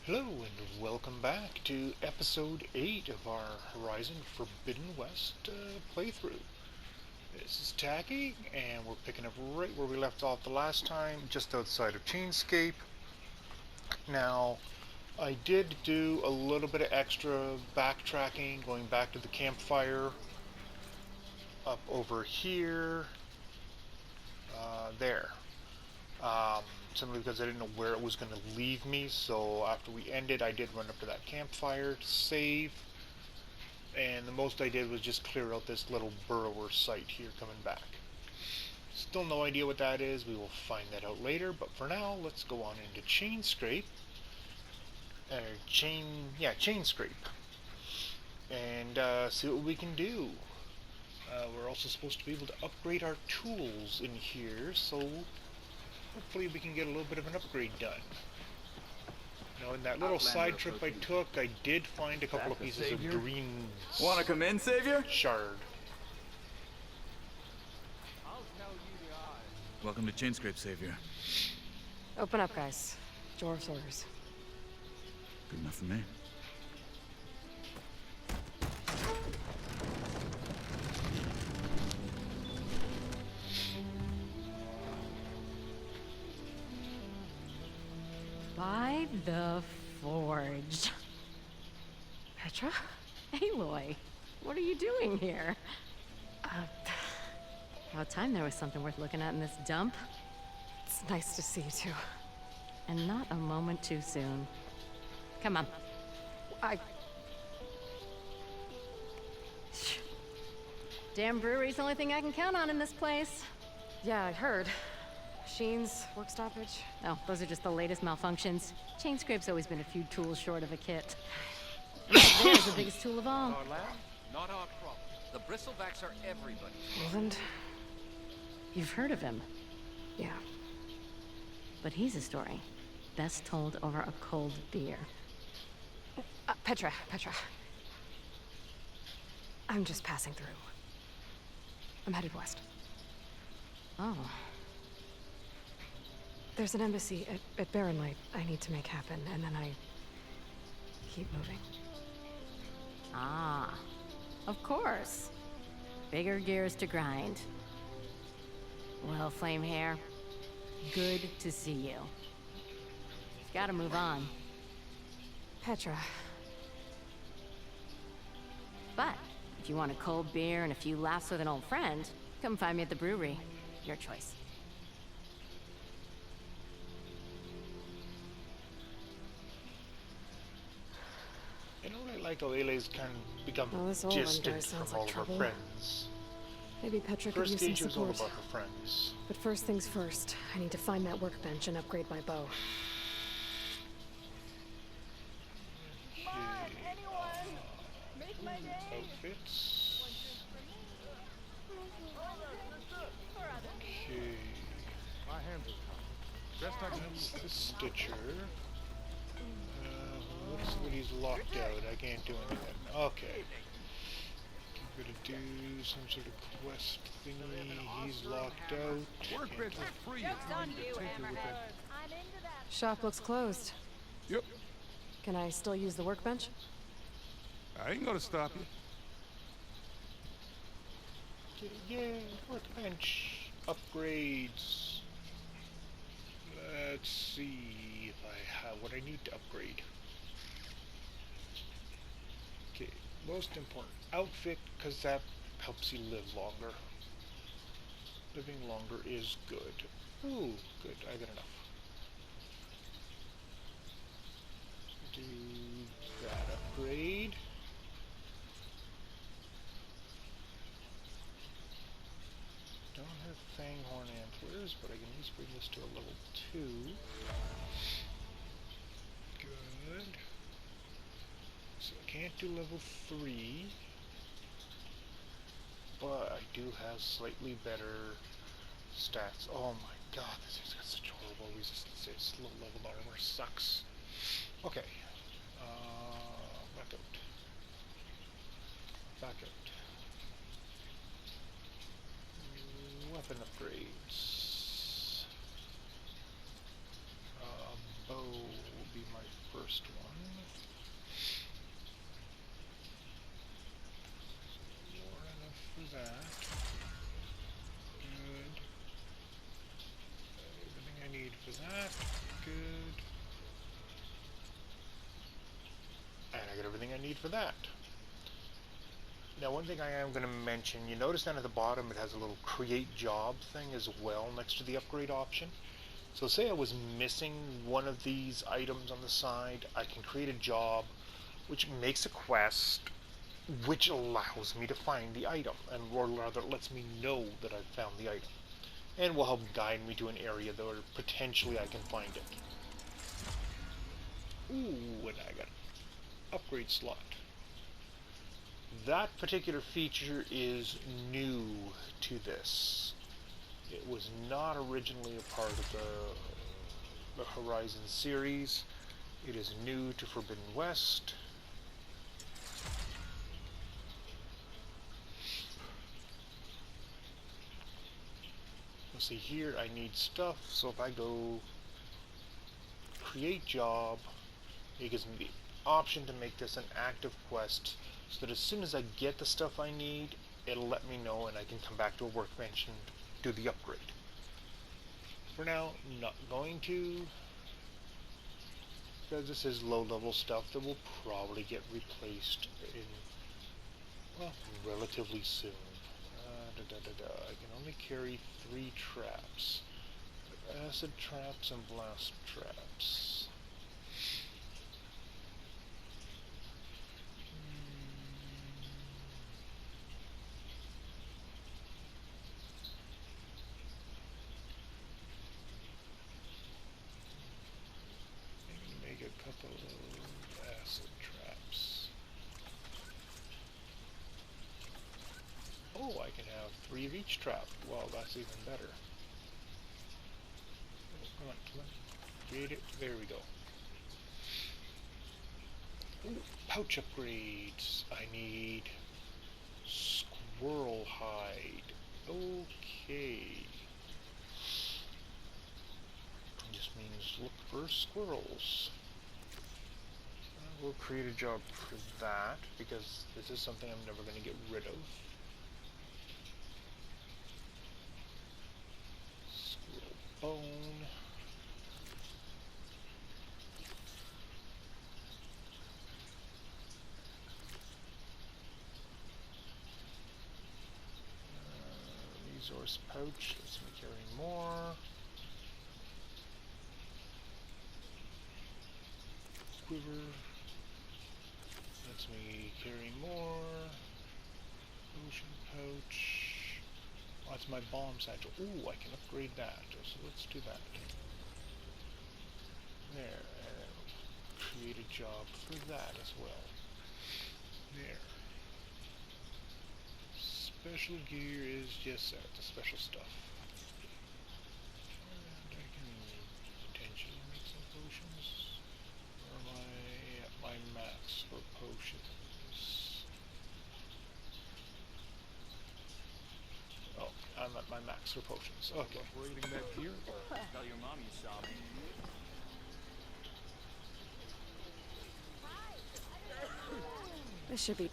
Hello and welcome back to episode 8 of our Horizon Forbidden West playthrough. This is Tacky, and we're picking up right where we left off the last time, just outside of Chainscape. Now, I did do a little bit of extra backtracking, going back to the campfire, up over here, there. Simply because I didn't know where it was going to leave me, so after we ended, I did run up to that campfire to save, and the most I did was just clear out this little burrower site here coming back. Still no idea what that is, we will find that out later, but for now, let's go on into Chainscape, Chainscape, and see what we can do. We're also supposed to be able to upgrade our tools in here, so hopefully we can get a little bit of an upgrade done. Now in that little side trip I took, I did find a couple of pieces of green... Wanna come in, Savior? Shard. Welcome to Chainscape, Savior. Open up, guys. Dwarf's orders. Good enough for me. By the Forge. Petra? Aloy, what are you doing here? About time there was something worth looking at in this dump. It's nice to see you too. And not a moment too soon. Come on. Damn brewery's the only thing I can count on in this place. Yeah, I heard. Machines, work stoppage. Oh, those are just the latest malfunctions. Chainscape's always been a few tools short of a kit. There's the biggest tool of all. Our lab? Not our problem. The bristlebacks are everybody. Roland? You've heard of him. Yeah. But he's a story best told over a cold beer. Petra. I'm just passing through. I'm headed west. Oh. There's an embassy at Barren Light I need to make happen, and then I keep moving. Ah, of course. Bigger gears to grind. Well, Flame Hair, good to see you. You've got to move on. Petra. But if you want a cold beer and a few laughs with an old friend, come find me at the brewery. Your choice. You know what I like how Aylay's kind of become This old one distant guy sounds from all like of her trouble. friends. Maybe Petra could First use some stage was all support. about her friends. But first things first, I need to find that workbench and upgrade my bow. Outfits. Okay. That's the Stitcher. Looks like he's locked out. I can't do anything. Okay. I'm gonna do some sort of quest thingy. He's locked out. Workbench is free if you need to tinker with it. Shop looks closed. Yep. Can I still use the workbench? I ain't gonna stop you. Yeah, workbench upgrades. Let's see if I have what I need to upgrade. Okay, most important outfit, because that helps you live longer. Living longer is good. Ooh, good, I got enough. Do that upgrade. Don't have Fanghorn antlers, but I can at least bring this to a level 2. Good. So I can't do level 3, but I do have slightly better stats. Oh my god, this thing's got such horrible resistance. Its low level armor sucks. Okay. Back out. Back out. Weapon upgrades. Bow will be my first. first one. More enough for that. Good. Everything I need for that. Good. And I got everything I need for that. Now, one thing I am going to mention, you notice down at the bottom it has a little create job thing as well next to the upgrade option. So say I was missing one of these items on the side, I can create a job which makes a quest which allows me to find the item, and or rather lets me know that I've found the item, and will help guide me to an area where potentially I can find it. Ooh, and I got an upgrade slot. That particular feature is new to this. It was not originally a part of the Horizon series. It is new to Forbidden West. You'll see here I need stuff, so if I go create job, it gives me the option to make this an active quest, so that as soon as I get the stuff I need, it'll let me know and I can come back to a workbench and do the upgrade. For now, not going to, because this is low-level stuff that will probably get replaced in, well, relatively soon. I can only carry 3 traps. Acid traps and blast traps. Make a couple of acid traps. Oh, I can have 3 of each trap. Well, that's even better. Oh, come on. Create it. There we go. Ooh, pouch upgrades. I need squirrel hide. Okay. Just means look for squirrels. We'll create a job for that, because this is something I'm never going to get rid of. Squirrel bone. Resource pouch lets me carry more. Quiver lets me carry more. Ocean pouch. Oh, that's my bomb satchel. Ooh, I can upgrade that. So let's do that. There. And create a job for that as well. There. Special gear is just that, the special stuff. And I can potentially make some potions. Where am I at my max for potions? Oh, I'm at my max for potions. Okay. Operating that gear? Tell your mom you saw me. This should be...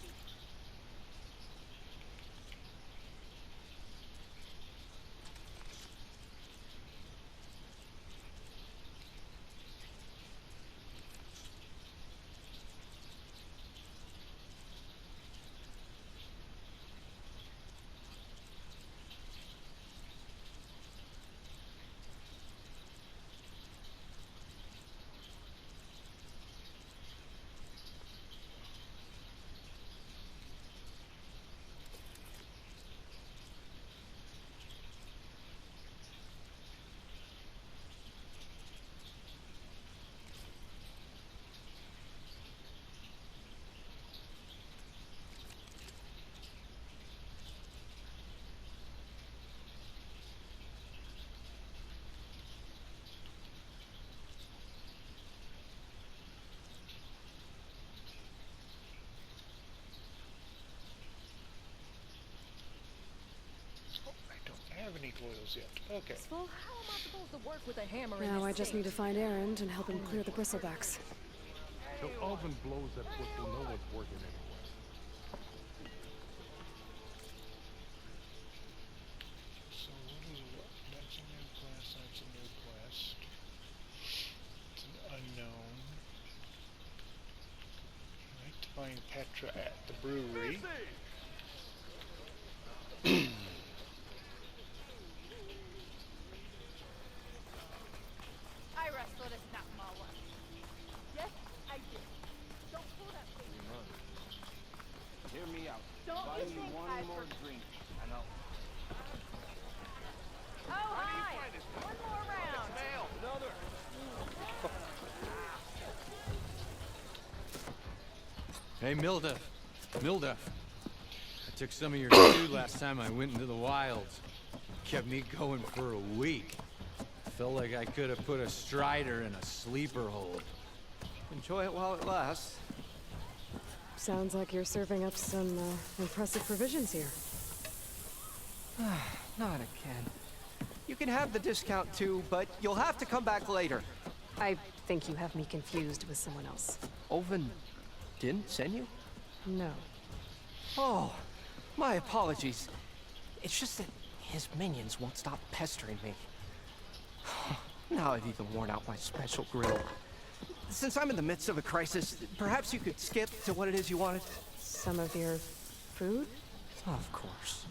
Have any oils yet? Okay. Well, how am I supposed to work with a hammer in Now this I just state? need to find Erend and help him clear the bristlebacks. Till Alvin blows that whistle, no one's working anywhere. So what is it? That's a new quest, that's a new quest. It's an unknown. I'd like to find Petra at the brewery. I wrestled as not my one. Yes, I did. Don't pull that thing. Hear me out. Don't Buy you me think one I more drink. I know. Oh, hi! One more round. Another. Hey, Milduff. I took some of your food last time I went into the wilds. Kept me going for a week. Felt like I could have put a strider in a sleeper hold. Enjoy it while it lasts. Sounds like you're serving up some impressive provisions here. Not again. You can have the discount too, but you'll have to come back later. I think you have me confused with someone else. Oven didn't send you? No. Oh, my apologies. It's just that his minions won't stop pestering me. Now I've even worn out my special grill. Since I'm in the midst of a crisis, perhaps you could skip to what it is you wanted? Some of your food? Of course.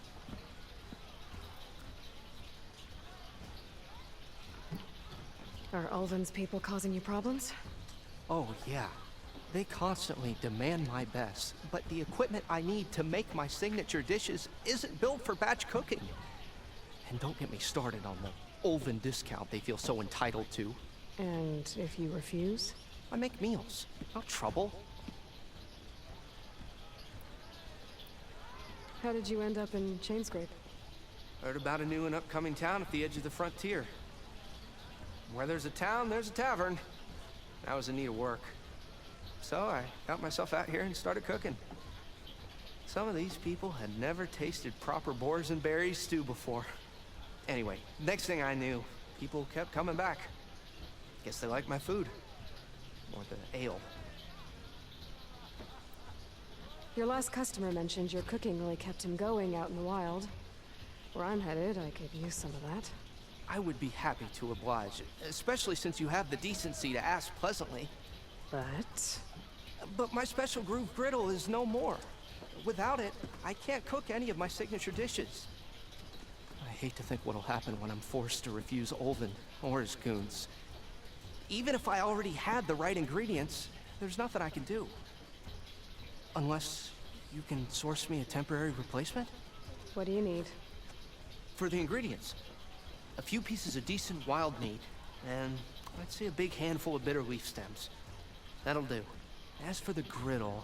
Are Ulvin's people causing you problems? Oh, yeah. They constantly demand my best, but the equipment I need to make my signature dishes isn't built for batch cooking. And don't get me started on the Ulvin discount they feel so entitled to. And if you refuse? I make meals. No trouble. How did you end up in Chainscrape? Heard about a new and upcoming town at the edge of the frontier. Where there's a town, there's a tavern. I was in need of work. So I got myself out here and started cooking. Some of these people had never tasted proper boars and berries stew before. Anyway, next thing I knew, people kept coming back. Guess they liked my food. Or the ale. Your last customer mentioned your cooking really kept him going out in the wild. Where I'm headed, I could use some of that. I would be happy to oblige, especially since you have the decency to ask pleasantly. But my special groove griddle is no more. Without it, I can't cook any of my signature dishes. I hate to think what'll happen when I'm forced to refuse Ulvin or his goons. Even if I already had the right ingredients, there's nothing I can do. Unless you can source me a temporary replacement? What do you need? For the ingredients, a few pieces of decent wild meat, and I'd say a big handful of bitter leaf stems. That'll do. As for the griddle,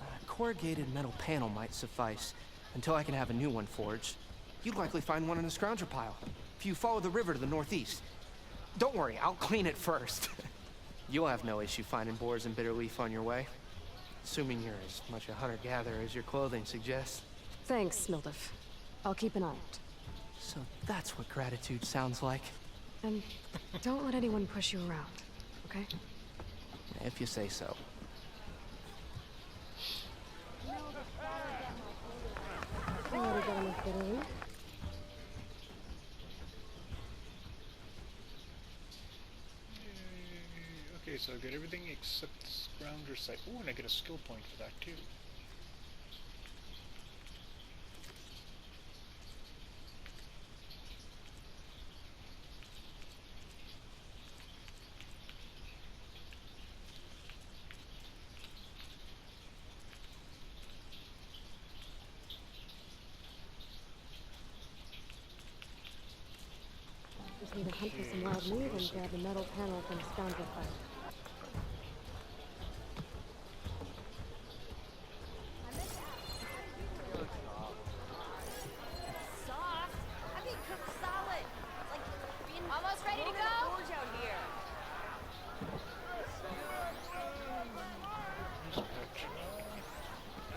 a corrugated metal panel might suffice until I can have a new one forged. You'd likely find one in a scrounger pile, if you follow the river to the northeast. Don't worry, I'll clean it first. You'll have no issue finding boars and bitter leaf on your way. Assuming you're as much a hunter-gatherer as your clothing suggests. Thanks, Milduff. I'll keep an eye out. So that's what gratitude sounds like. And don't let anyone push you around, okay? If you say so. Already got enough bitter leaf. Okay, so I got everything except the scrounger site. Oh, and I get a skill point for that too. Just need to hunt for some wild meat and grab the metal panel from Scoundrel Fire. Soft. I mean, cooked solid. Like being almost ready to go. Gorge out here.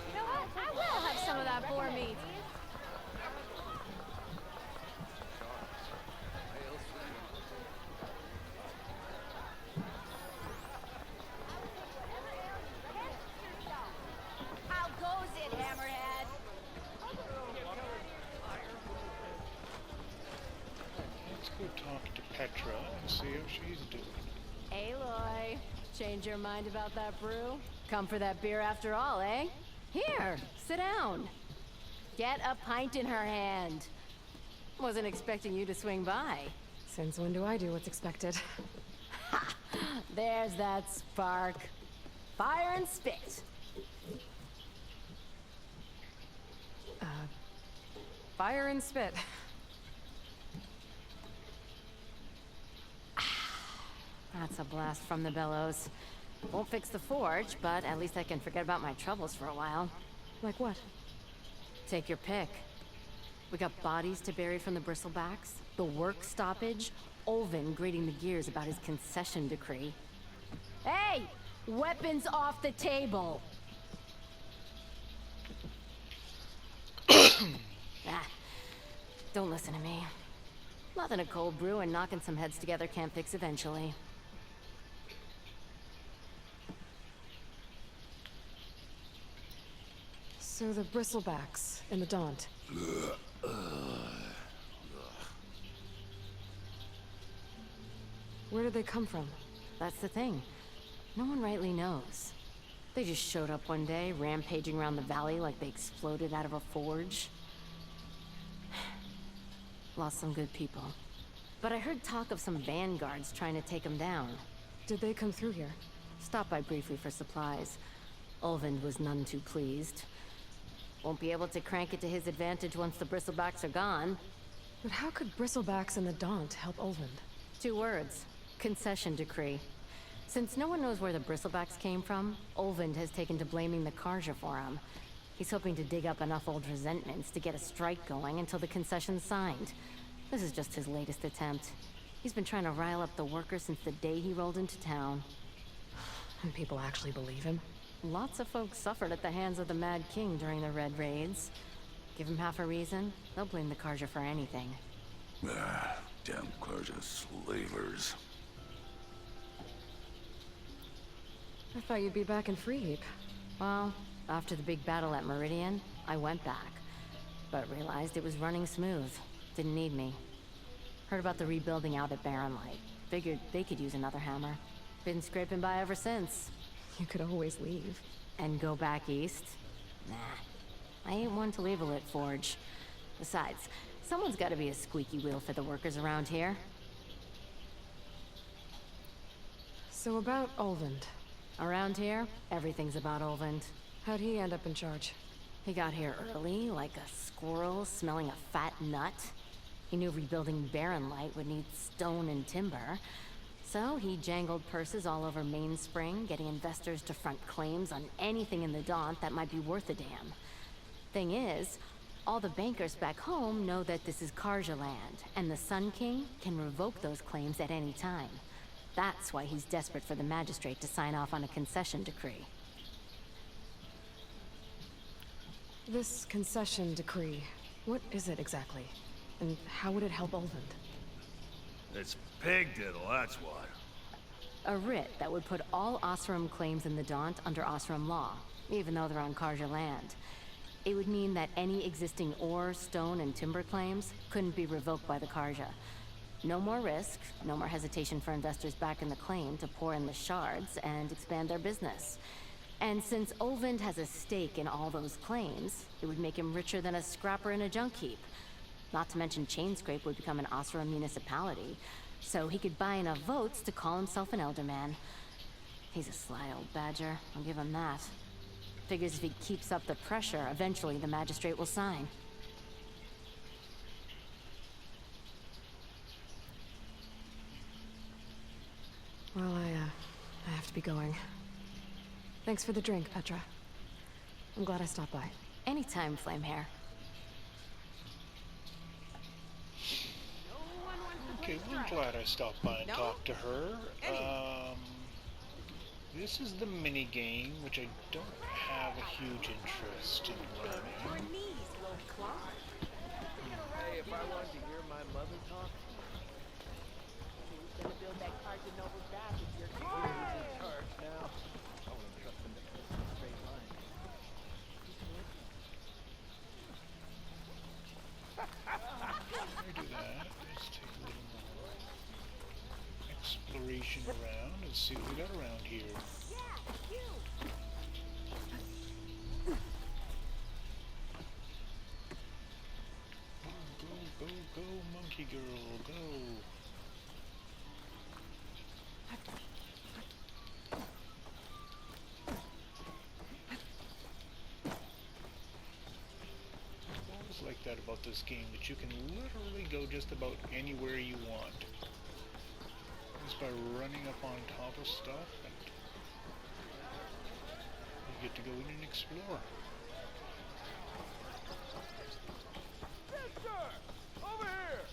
You know what? I will have some of that boar meat. see how she's doing. Aloy, change your mind about that brew? Come for that beer after all, eh? Here, sit down. Get a pint in her hand. Wasn't expecting you to swing by. Since when do I do what's expected? Ha! There's that spark. Fire and spit. Fire and spit. That's a blast from the bellows. Won't fix the forge, but at least I can forget about my troubles for a while. Like what? Take your pick. We got bodies to bury from the bristlebacks, the work stoppage, Olvin grating the gears about his concession decree. Hey! Weapons off the table! Don't listen to me. Nothing a cold brew and knocking some heads together can't fix eventually. So the bristlebacks and the Daunt. Where did they come from? That's the thing. No one rightly knows. They just showed up one day, rampaging around the valley like they exploded out of a forge. Lost some good people. But I heard talk of some vanguards trying to take them down. Did they come through here? Stopped by briefly for supplies. Olvind was none too pleased. Won't be able to crank it to his advantage once the bristlebacks are gone. But how could bristlebacks and the Daunt help Olvind? 2 words. Concession decree. Since no one knows where the bristlebacks came from, Olvind has taken to blaming the Karja for him. He's hoping to dig up enough old resentments to get a strike going until the concession's signed. This is just his latest attempt. He's been trying to rile up the workers since the day he rolled into town. And people actually believe him? Lots of folks suffered at the hands of the Mad King during the Red Raids. Give him half a reason, they'll blame the Karja for anything. Damn Karja slavers. I thought you'd be back in Freeheap. Well, after the big battle at Meridian, I went back. But realized it was running smooth. Didn't need me. Heard about the rebuilding out at Barren Light. Figured they could use another hammer. Been scraping by ever since. You could always leave. And go back east? Nah. I ain't one to leave a lit forge. Besides, someone's gotta be a squeaky wheel for the workers around here. So about Olvind. Around here, everything's about Olvind. How'd he end up in charge? He got here early, like a squirrel smelling a fat nut. He knew rebuilding Barren Light would need stone and timber. So he jangled purses all over Mainspring, getting investors to front claims on anything in the Daunt that might be worth a damn. Thing is, all the bankers back home know that this is Karja land, and the Sun King can revoke those claims at any time. That's why he's desperate for the magistrate to sign off on a concession decree. This concession decree, what is it exactly? And how would it help Olvind? It's pig diddle, that's what. A writ that would put all Osram claims in the Daunt under Osram law, even though they're on Karja land. It would mean that any existing ore, stone, and timber claims couldn't be revoked by the Karja. No more risk, no more hesitation for investors back in the claim to pour in the shards and expand their business. And since Olvind has a stake in all those claims, it would make him richer than a scrapper in a junk heap. Not to mention Chainscrape would become an Osram municipality, so he could buy enough votes to call himself an elderman. He's a sly old badger, I'll give him that. Figures if he keeps up the pressure, eventually the magistrate will sign. Well, I have to be going. Thanks for the drink, Petra. I'm glad I stopped by. Anytime, Flamehair. Okay, well, I'm glad I stopped by and talked to her. This is the mini game, which I don't have a huge interest in running. Hey, if I wanted to hear my mother talk, who's gonna build that Carson Noble bath if you're in charge now? I wouldn't trust him to put in a straight line. Before I do that, let's take a little more. I Let's see what we got around here. Go, go, go, monkey girl, go. Always like that about this game, that you can literally go just about anywhere you want. Just by running up on top of stuff, and you get to go in and explore. Sister! Over here!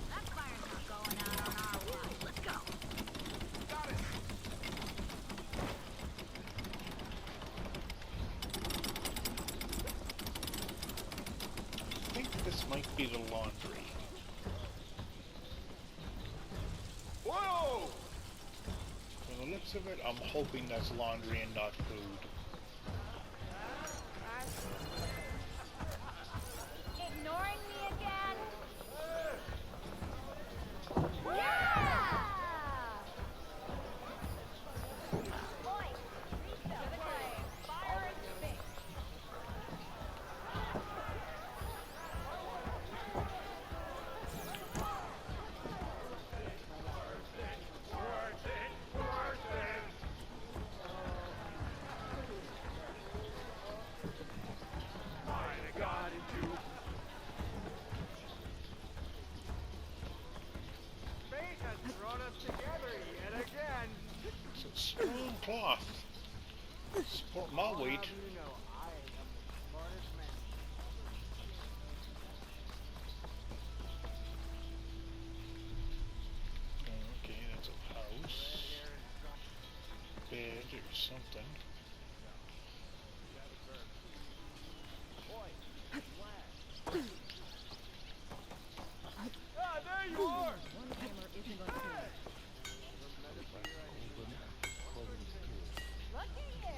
That fire's not going out on our watch. Let's go. Got it! I think this might be the laundry. Whoa! From the looks of it, I'm hoping that's laundry and not food. Ignoring me again? Yeah! Boy, to the clay. Fire and space. Fate has brought us together yet again. So strong cloth. Support my weight. You know I am the smartest man. Okay, that's a house. Bed or something. Ah, there you are! Lucky you.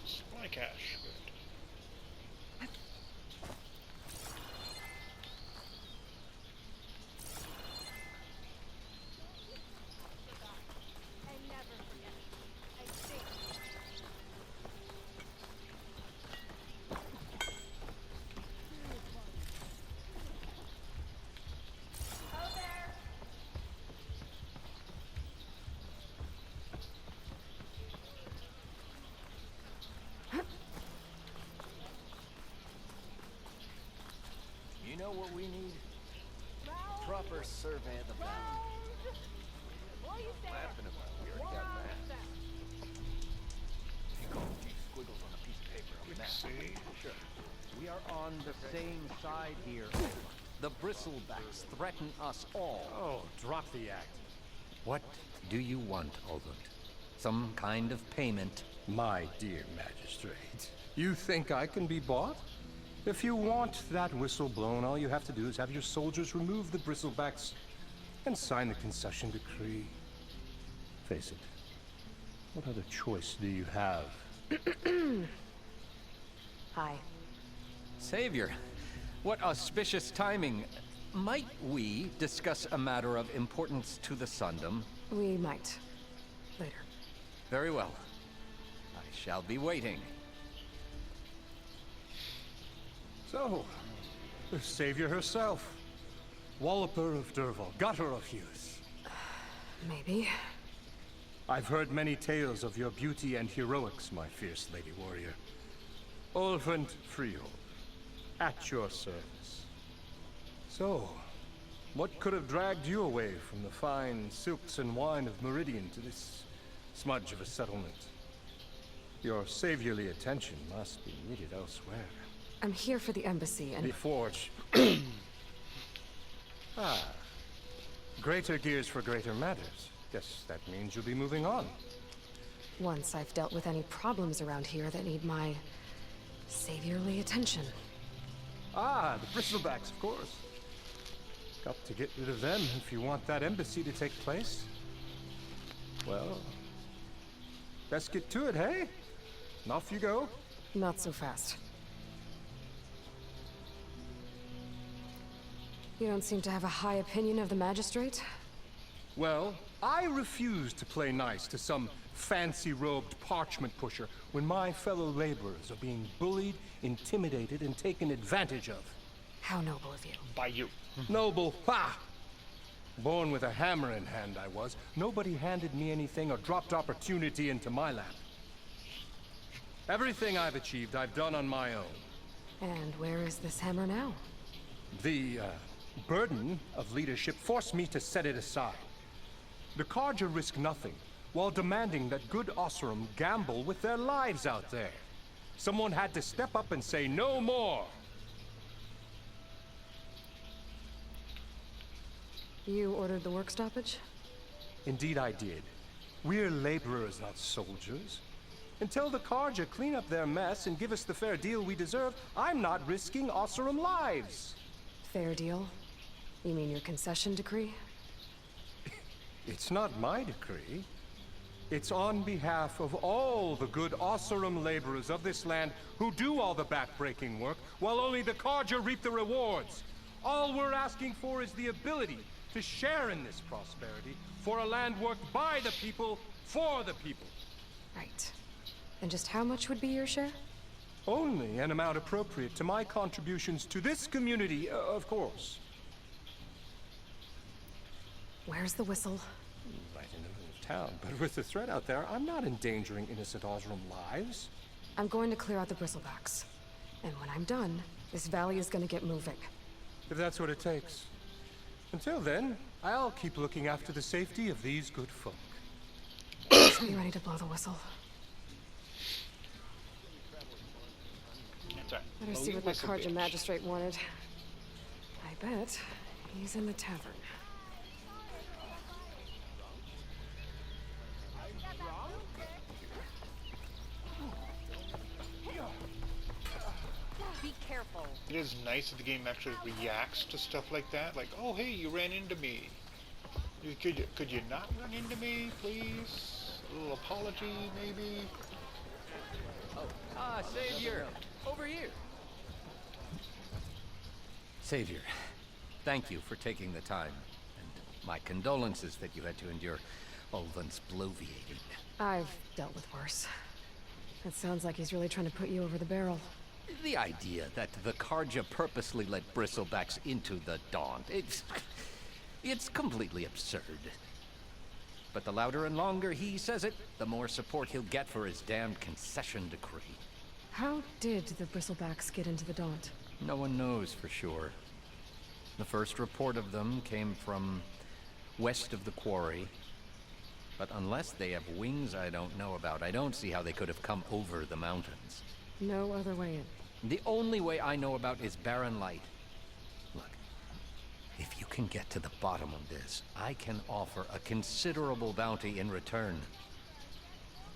Supply cache. Good. I never forget. I think. Oh, there. You know what we need? Round, Proper survey of the valley. round. What do you say? Laughing about it. We already got that. Take all these squiggles on a piece of paper. A map. Save. Sure. We are on the same side here. The bristlebacks threaten us all. Oh, drop the act. What do you want, Albert? Some kind of payment? My dear magistrate, you think I can be bought? If you want that whistle blown, all you have to do is have your soldiers remove the bristlebacks and sign the concession decree. Face it, what other choice do you have? Hi. Savior, what auspicious timing. Might we discuss a matter of importance to the Sundom? We might. Later. Very well. I shall be waiting. So, the savior herself. Walloper of Derval, gutter of Hughes. Maybe. I've heard many tales of your beauty and heroics, my fierce lady warrior. Olvent Freehold, at your service. So, what could have dragged you away from the fine silks and wine of Meridian to this smudge of a settlement? Your saviorly attention must be needed elsewhere. I'm here for the embassy and... The forge. Ah. Greater gears for greater matters. Guess that means you'll be moving on. Once I've dealt with any problems around here that need my saviorly attention. Ah, the bristlebacks, of course. Got to get rid of them if you want that embassy to take place. Well, best get to it, hey? And off you go. Not so fast. You don't seem to have a high opinion of the magistrate? Well, I refuse to play nice to some fancy-robed parchment pusher when my fellow laborers are being bullied, intimidated, and taken advantage of. How noble of you. By you. Noble, ha! Born with a hammer in hand, I was. Nobody handed me anything or dropped opportunity into my lap. Everything I've achieved, I've done on my own. And where is this hammer now? The, burden of leadership forced me to set it aside. The Carja risk nothing, while demanding that good Osseram gamble with their lives out there. Someone had to step up and say no more. You ordered the work stoppage? Indeed I did. We're laborers, not soldiers. Until the Carja clean up their mess and give us the fair deal we deserve, I'm not risking Osseram lives. Fair deal? You mean your concession decree? It's not my decree. It's on behalf of all the good Osseram laborers of this land who do all the backbreaking work, while only the Carja reap the rewards. All we're asking for is the ability to share in this prosperity for a land worked by the people, for the people. Right. And just how much would be your share? Only an amount appropriate to my contributions to this community, of course. Where's the whistle? Right in the middle of town, but with the threat out there, I'm not endangering innocent Osram lives. I'm going to clear out the bristlebacks. And when I'm done, this valley is gonna get moving. If that's what it takes. Until then, I'll keep looking after the safety of these good folk. So you ready to blow the whistle? That's right. Better see what the Carja magistrate wanted. I bet he's in the tavern. Be careful. It is nice that the game actually reacts to stuff like that. Like, oh hey, you ran into me. Could you not run into me, please? A little apology, maybe? Oh, Savior! Over here! Savior, thank you for taking the time. And my condolences that you had to endure Ulvan's bloviating. I've dealt with worse. It sounds like he's really trying to put you over the barrel. The idea that the Carja purposely let bristlebacks into the Daunt, it's completely absurd. But the louder and longer he says it, the more support he'll get for his damned concession decree. How did the bristlebacks get into the Daunt? No one knows for sure. The first report of them came from west of the quarry. But unless they have wings I don't know about, I don't see how they could have come over the mountains. No other way in. The only way I know about is barren light. Look, if you can get to the bottom of this, I can offer a considerable bounty in return.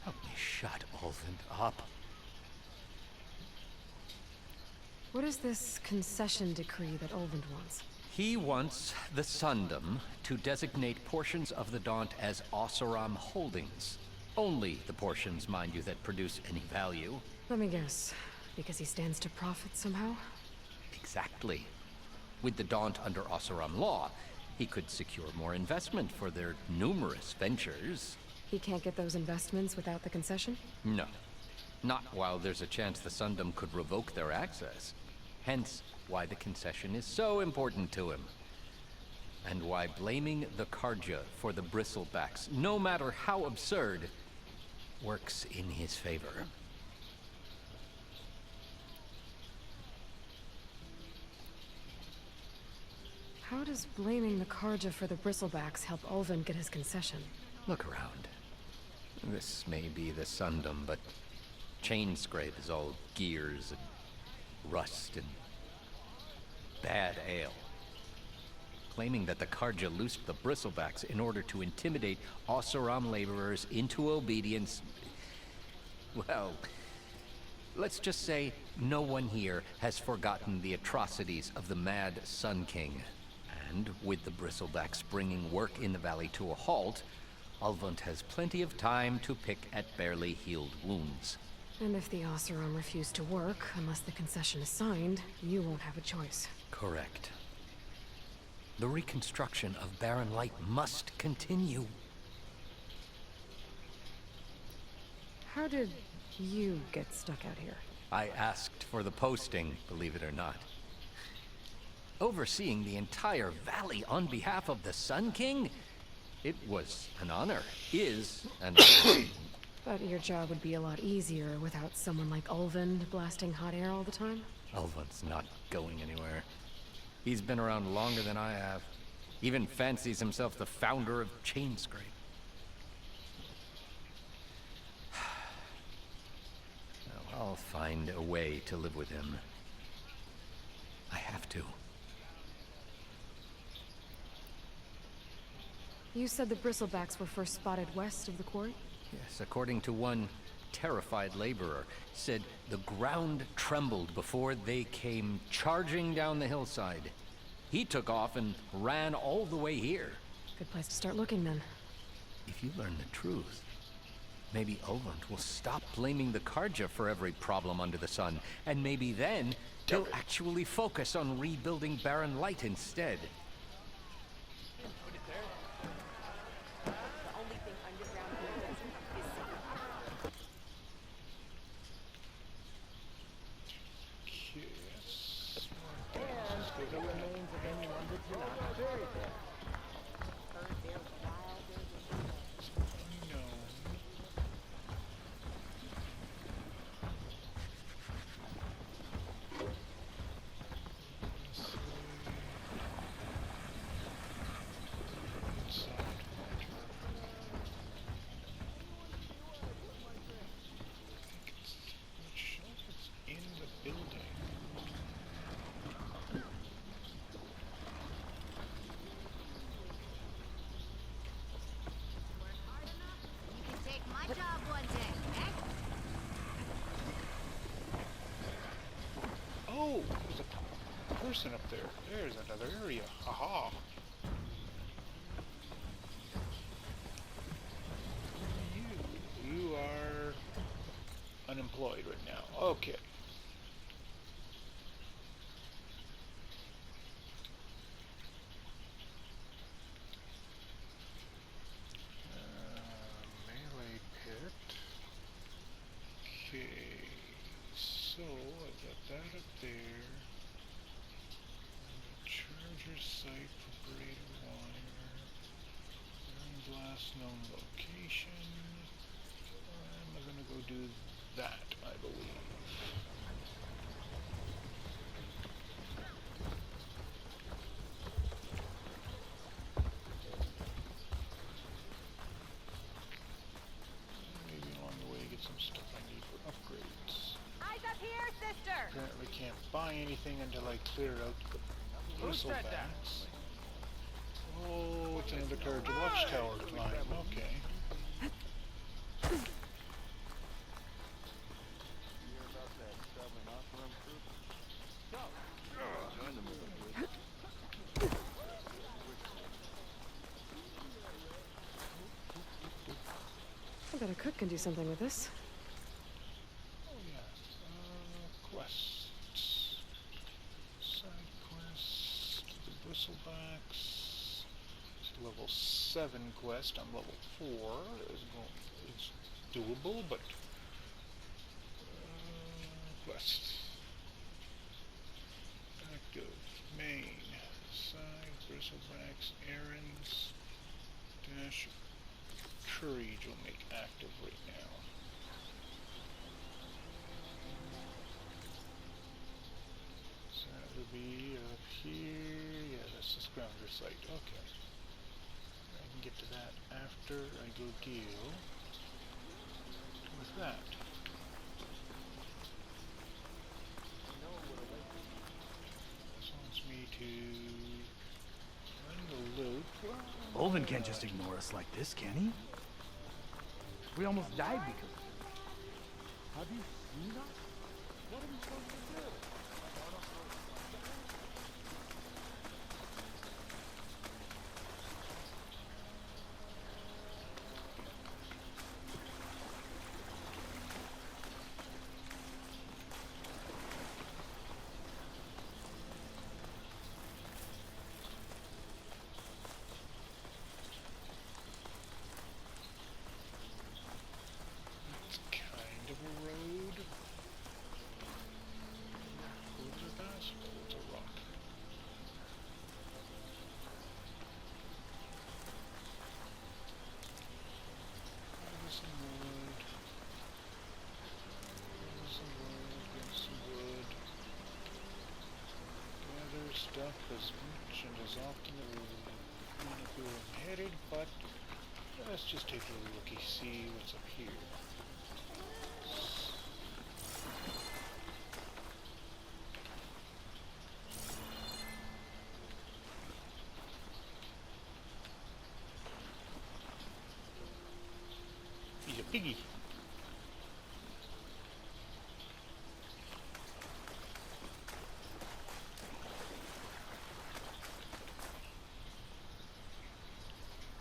Help me shut Ulvan up. What is this concession decree that Ulvund wants? He wants the Sundom to designate portions of the Daunt as Osseram holdings. Only the portions, mind you, that produce any value. Let me guess. Because he stands to profit somehow? Exactly. With the Daunt under Osseram law, he could secure more investment for their numerous ventures. He can't get those investments without the concession? No. Not while there's a chance the Sundom could revoke their access. Hence, why the concession is so important to him. And why blaming the Carja for the bristlebacks, no matter how absurd, works in his favor. How does blaming the Karja for the bristlebacks help Ulvin get his concession? Look around. This may be the Sundom, but chain scrape is all gears and rust and bad ale. Claiming that the Karja loosed the bristlebacks in order to intimidate Oseram laborers into obedience. Well, let's just say no one here has forgotten the atrocities of the Mad Sun King. And with the bristlebacks bringing work in the valley to a halt, Ulvund has plenty of time to pick at barely healed wounds. And if the Oseram refuse to work, unless the concession is signed, you won't have a choice. Correct. The reconstruction of Barren Light must continue. How did you get stuck out here? I asked for the posting, believe it or not. Overseeing the entire valley on behalf of the Sun King? It was an honor. Is an honor. But your job would be a lot easier without someone like Ulvund blasting hot air all the time? Ulvund's not going anywhere. He's been around longer than I have. Even fancies himself the founder of Chainscrape. I'll find a way to live with him. I have to. You said the bristlebacks were first spotted west of the quarry? Yes, according to one terrified laborer, said the ground trembled before they came charging down the hillside. He took off and ran all the way here. Good place to start looking, then. If you learn the truth, maybe Ulvund will stop blaming the Karja for every problem under the sun, and maybe then he'll actually focus on rebuilding Barren Light instead. Oh, there's a person up there. There's another area. Haha. You are unemployed right now. Okay. Melee pit. Okay. So, I've got that up there. Charger site for braided wire. Iron blast known location. I'm gonna go do that, I believe. Maybe along the way get some stuff I need for upgrades. Eyes up here, sister! Apparently can't buy anything until I clear out the bristlebacks. Oh, it's another Karja watchtower to climb. Okay. I bet a cook can do something with this. Oh yeah. Quests. Side quest. The bristlebacks. It's a level 7 quest. I'm level 4. It's doable, but quest. Active. Main. Side. Bristlebacks. Errands. Dash. Courage will make active right now. So would be up here. Yeah, that's the scrounger site. Okay. I can get to that after I go deal with that. This wants me to run the loop. Olvin can't just ignore us like this, can he? We almost died because of it. Have you seen us? What are we supposed to do? It's kind of a road. What's a pass? Oh, it's a rock. There's some wood. There's some wood. Get some wood. Gather stuff as much and as often as we want to go headed, but let's just take a little looky, see what's up here. He's a piggy.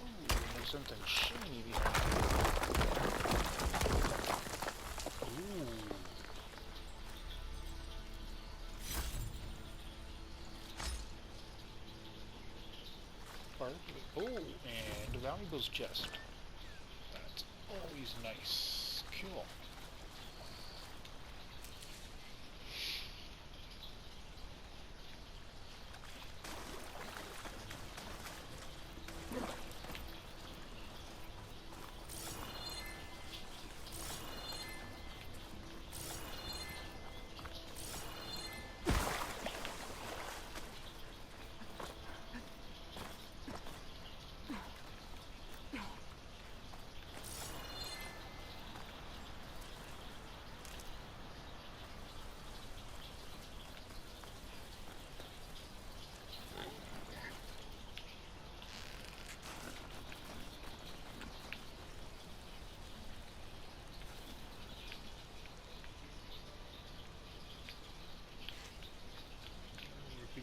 Ooh, there's something shiny behind it. Ooh. Sparkly. Oh, and a valuables chest. That's always nice. Cool.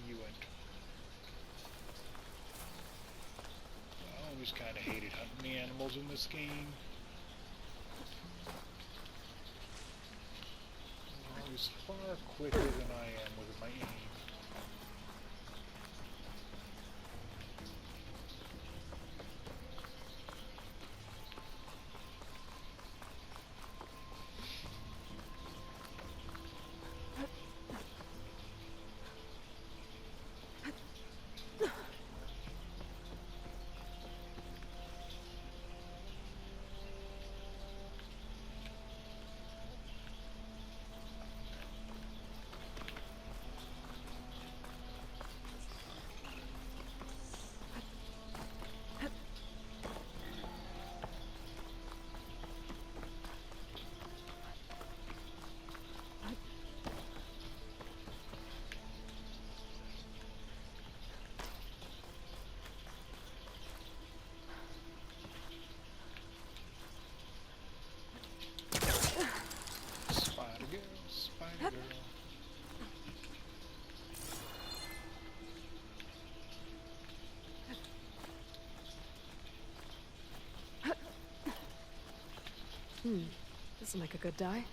You went. I always kind of hated hunting the animals in this game. They're always far quicker than I am with my aim. Spider girl. This'll make a good die.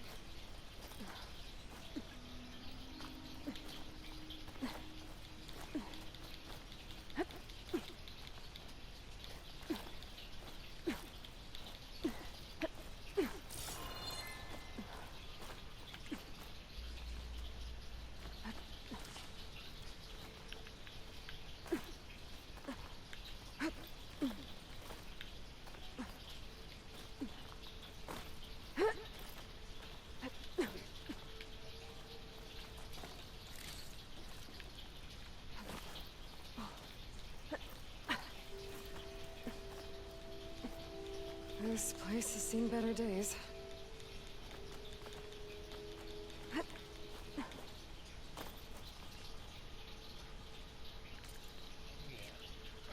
This place has seen better days.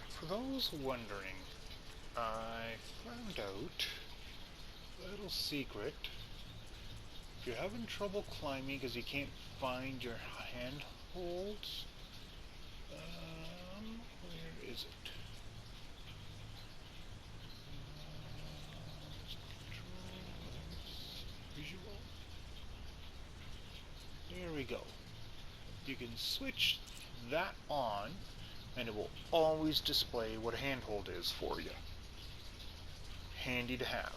For those wondering, I found out a little secret. If you're having trouble climbing because you can't find your handholds, where is it? Visual. There we go. You can switch that on, and it will always display what a handhold is for you. Handy to have.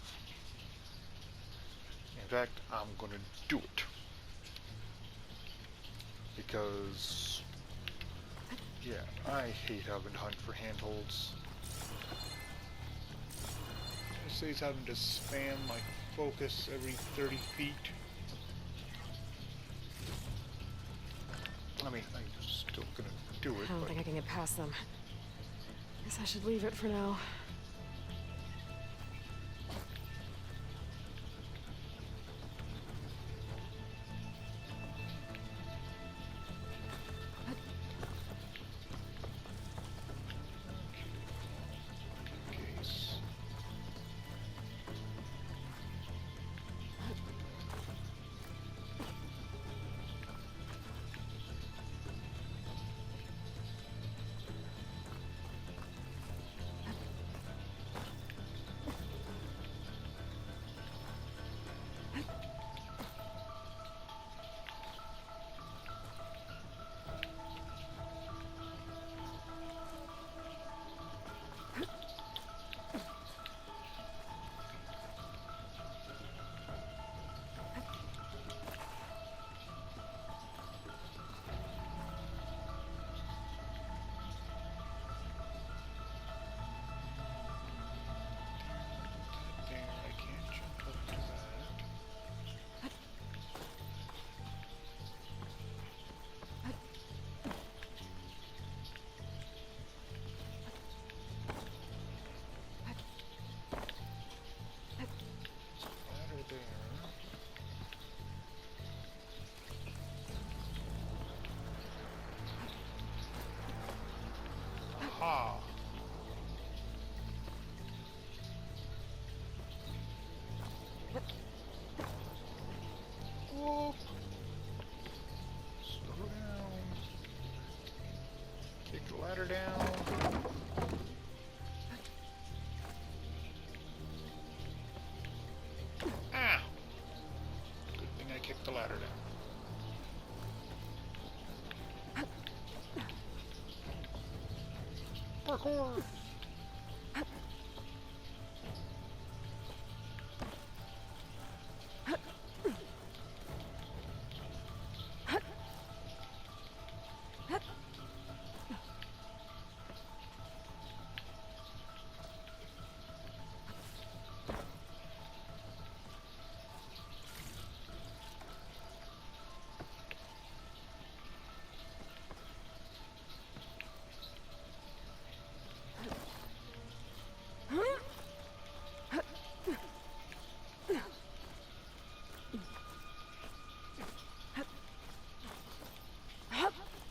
In fact, I'm going to do it. Because, yeah, I hate having to hunt for handholds. It says having to spam my focus every 30 feet. I mean, I'm still going to do it, I don't think I can get past them. Guess I should leave it for now. Aha! Whoop! Slow down. Kick the ladder down. Ah! Good thing I kicked the ladder down. Parkour!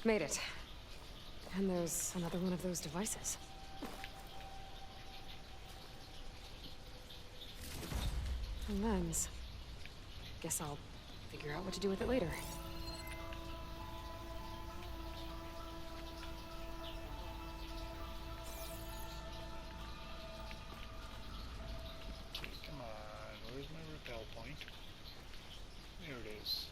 Made it. And there's another one of those devices. A lens. Guess I'll figure out what to do with it later. Okay, come on. Where's my repel point? There it is.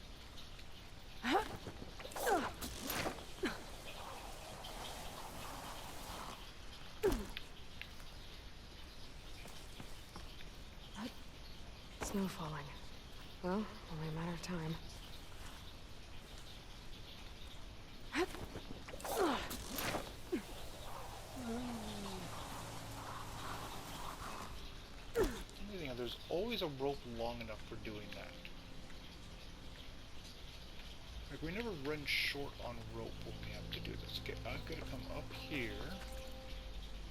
Snow falling. Well, only a matter of time. There's always a rope long enough for doing that. Like, we never run short on rope when we have to do this. Okay, I've got to come up here.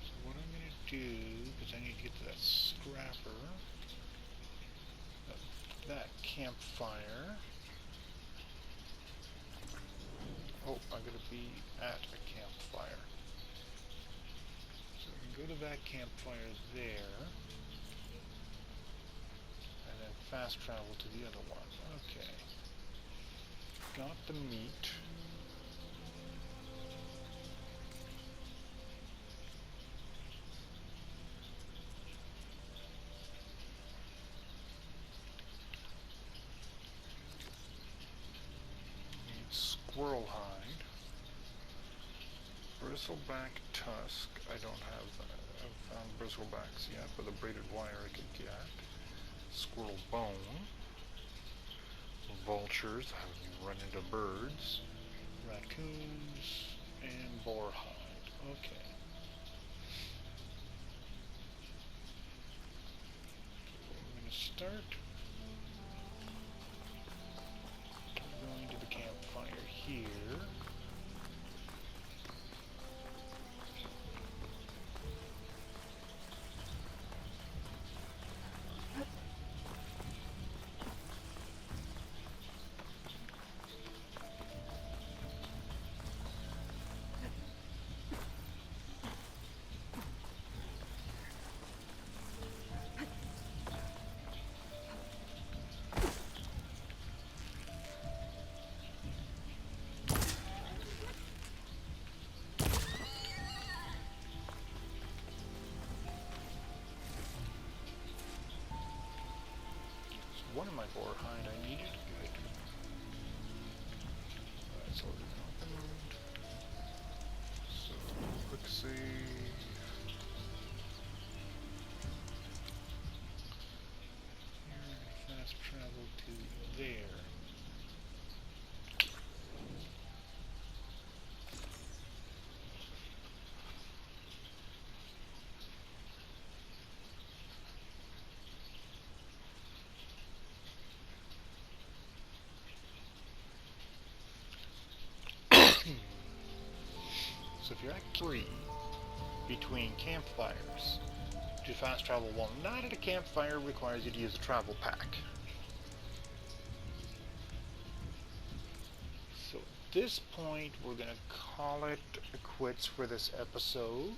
So what I'm going to do, because I need to get to that scrapper. That campfire. Oh, I'm gonna be at a campfire. So we can go to that campfire there. And then fast travel to the other one. Okay. Got the meat. Squirrel hide, bristleback tusk. I don't have I've found bristlebacks yet, but the braided wire I could get. Squirrel bone, vultures. I haven't run into birds, raccoons, and boar hide. Okay. I'm gonna start. Going to the campfire here. One of my boar hide I needed. Good. That's already opened. So, quick save. Here, fast travel to there. So if you're at 3 between campfires, to fast travel while not at a campfire requires you to use a travel pack. So at this point we're going to call it quits for this episode,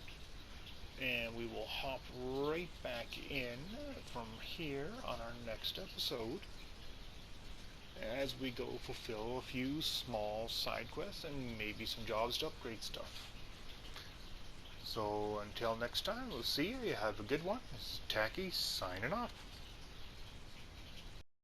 and we will hop right back in from here on our next episode as we go fulfill a few small side quests and maybe some jobs to upgrade stuff. So until next time, we'll see you. You have a good one. This is Tacky signing off.